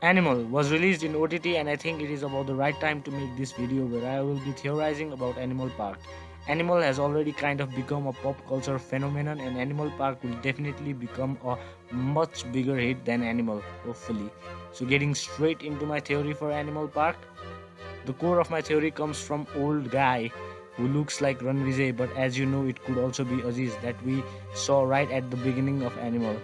Animal was released in OTT, and I think it is about the right time to make this video where I will be theorizing about Animal Park. Animal has already kind of become a pop culture phenomenon, and Animal Park will definitely become a much bigger hit than Animal, hopefully. So, getting straight into my theory for Animal Park, the core of my theory comes from old guy who looks like Ranvijay, but as you know, it could also be Aziz that we saw right at the beginning of Animal.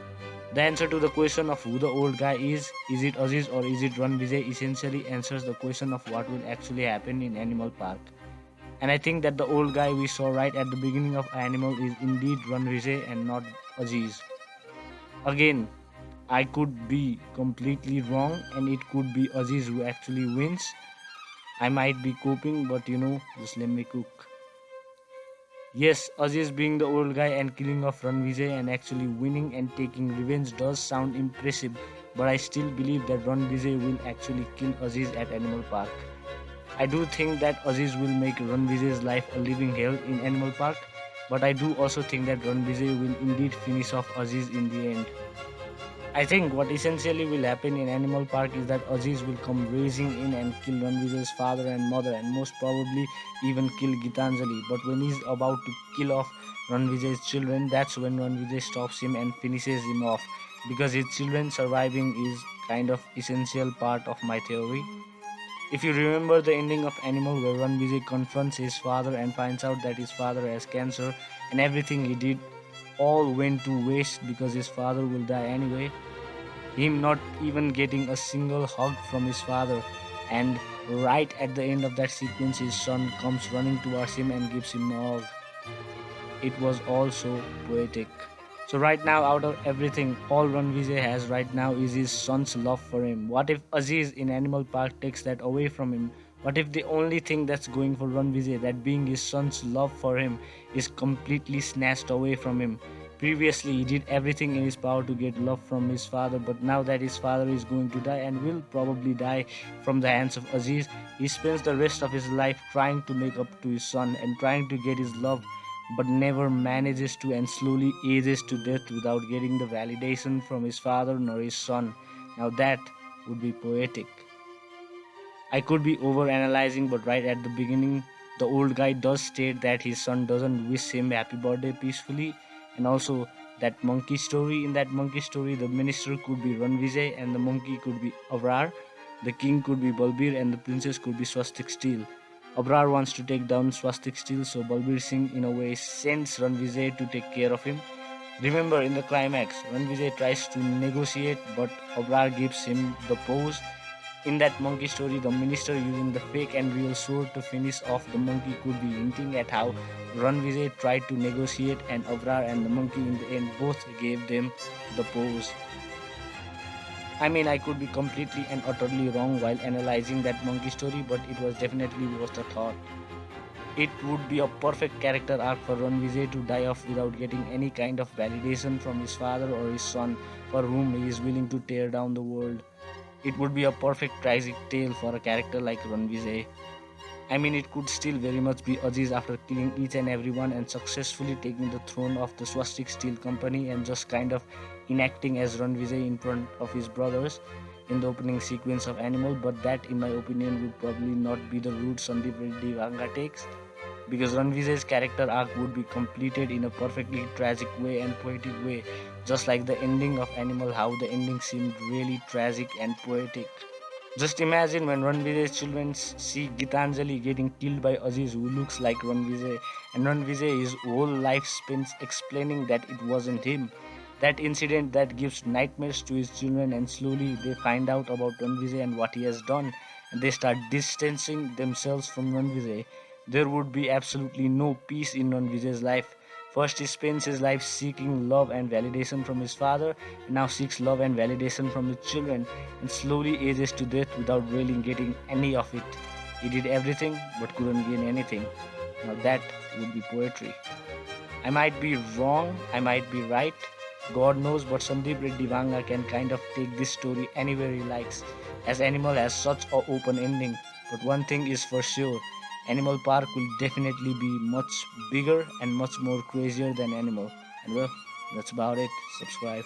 The answer to the question of who the old guy is it Aziz or is it Ranvijay, essentially answers the question of what will actually happen in Animal Park. And I think that the old guy we saw right at the beginning of Animal is indeed Ranvijay and not Aziz. Again, I could be completely wrong and it could be Aziz who actually wins. I might be coping, but just let me cook. Yes, Aziz being the old guy and killing off Ranvijay and actually winning and taking revenge does sound impressive, but I still believe that Ranvijay will actually kill Aziz at Animal Park. I do think that Aziz will make Ranvijay's life a living hell in Animal Park, but I do also think that Ranvijay will indeed finish off Aziz in the end. I think what essentially will happen in Animal Park is that Aziz will come racing in and kill Ranvijay's father and mother and most probably even kill Gitanjali. But when he's about to kill off Ranvijay's children, that's when Ranvijay stops him and finishes him off because his children surviving is kind of essential part of my theory. If you remember the ending of Animal where Ranvijay confronts his father and finds out that his father has cancer and everything he did all went to waste because his father will die anyway, him not even getting a single hug from his father, and right at the end of that sequence his son comes running towards him and gives him a hug. It was all so poetic. So right now, out of everything, all Ranvijay has right now is his son's love for him. What if Aziz in Animal Park takes that away from him? What if the only thing that's going for Ranvijay, that being his son's love for him, is completely snatched away from him? Previously, he did everything in his power to get love from his father, but now that his father is going to die and will probably die from the hands of Aziz, he spends the rest of his life trying to make up to his son and trying to get his love, but never manages to and slowly ages to death without getting the validation from his father nor his son. Now that would be poetic. I could be over analyzing, but right at the beginning, the old guy does state that his son doesn't wish him happy birthday peacefully, and also that monkey story. In that monkey story, the minister could be Ranvijay, and the monkey could be Avrar, the king could be Balbir, and the princess could be Swastik Steel. Abrar wants to take down Swastik Steel, so Balbir Singh in a way sends Ranvijay to take care of him. Remember in the climax, Ranvijay tries to negotiate, but Abrar gives him the pose. In that monkey story, the minister using the fake and real sword to finish off the monkey could be hinting at how Ranvijay tried to negotiate, and Abrar and the monkey in the end both gave them the pose. I mean, I could be completely and utterly wrong while analyzing that monkey story, but it was definitely worth a thought. It would be a perfect character arc for Ranvijay to die off without getting any kind of validation from his father or his son, for whom he is willing to tear down the world. It would be a perfect tragic tale for a character like Ranvijay. I mean, it could still very much be Aziz after killing each and everyone and successfully taking the throne of the Swastik Steel Company and just kind of enacting as Ranvijay in front of his brothers in the opening sequence of Animal, but that, in my opinion, would probably not be the route Sandeep Reddy Vanga takes because Ranvijay's character arc would be completed in a perfectly tragic way and poetic way, just like the ending of Animal, how the ending seemed really tragic and poetic. Just imagine when Ranvijay's children see Gitanjali getting killed by Aziz, who looks like Ranvijay, and Ranvijay his whole life spends explaining that it wasn't him. That incident that gives nightmares to his children, and slowly they find out about Ranvijay and what he has done, and they start distancing themselves from Ranvijay. There would be absolutely no peace in Ranvijay's life. First, he spends his life seeking love and validation from his father, and now seeks love and validation from his children, and slowly ages to death without really getting any of it. He did everything but couldn't gain anything. Now, that would be poetry. I might be wrong, I might be right. God knows, but Sandeep Reddy Vanga can kind of take this story anywhere he likes, as Animal has such a open ending. But one thing is for sure, Animal Park will definitely be much bigger and much more crazier than Animal. And well, that's about it. Subscribe.